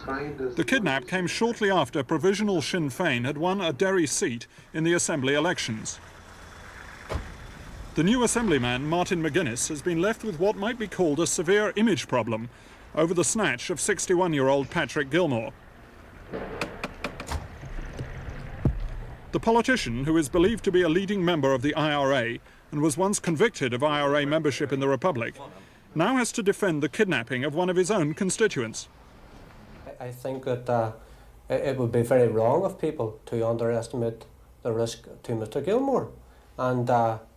The kidnap came shortly after provisional Sinn Féin had won a Derry seat in the Assembly elections. The new Assemblyman, Martin McGuinness, has been left with what might be called a severe image problem over the snatch of 61-year-old Patrick Gilmour. The politician, who is believed to be a leading member of the IRA and was once convicted of IRA membership in the Republic, now has to defend the kidnapping of one of his own constituents. I think that it would be very wrong of people to underestimate the risk to Mr. Gilmour, and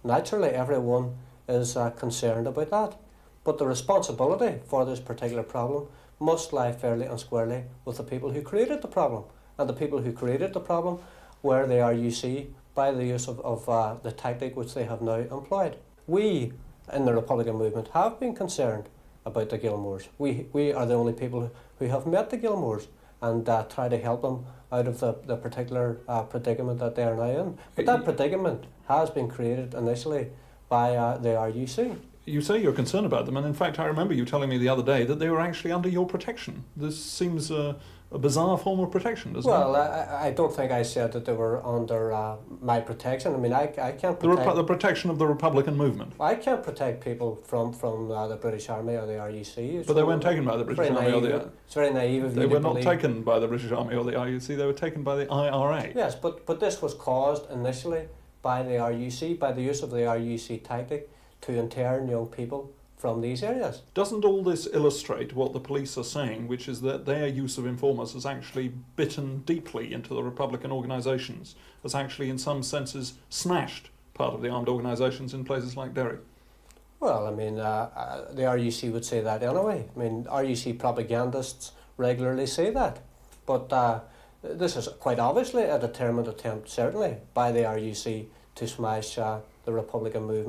naturally everyone is concerned about that. But the responsibility for this particular problem must lie fairly and squarely with the people who created the problem, and the people who created the problem were the RUC by the use of the tactic which they have now employed. We in the Republican movement have been concerned about the Gilmours. We are the only people who have met the Gilmours and try to help them out of the particular predicament that they are now in. But that predicament has been created initially by the RUC. You say you're concerned about them, and in fact I remember you telling me the other day that they were actually under your protection. This seems a bizarre form of protection, doesn't it? Well, I don't think I said that they were under my protection. I mean, I can't protect... The protection of the Republican movement. I can't protect people from the British Army or the RUC. But they weren't taken by the British Army or the... It's very naive of you to believe... They were not taken by the British Army or the RUC, they were taken by the IRA. Yes, but this was caused initially by the RUC, by the use of the RUC tactic to intern young people from these areas. Doesn't all this illustrate what the police are saying, which is that their use of informers has actually bitten deeply into the Republican organisations, has actually in some senses smashed part of the armed organisations in places like Derry? Well, I mean, the RUC would say that anyway. I mean, RUC propagandists regularly say that. But this is quite obviously a determined attempt, certainly, by the RUC to smash the Republican movement.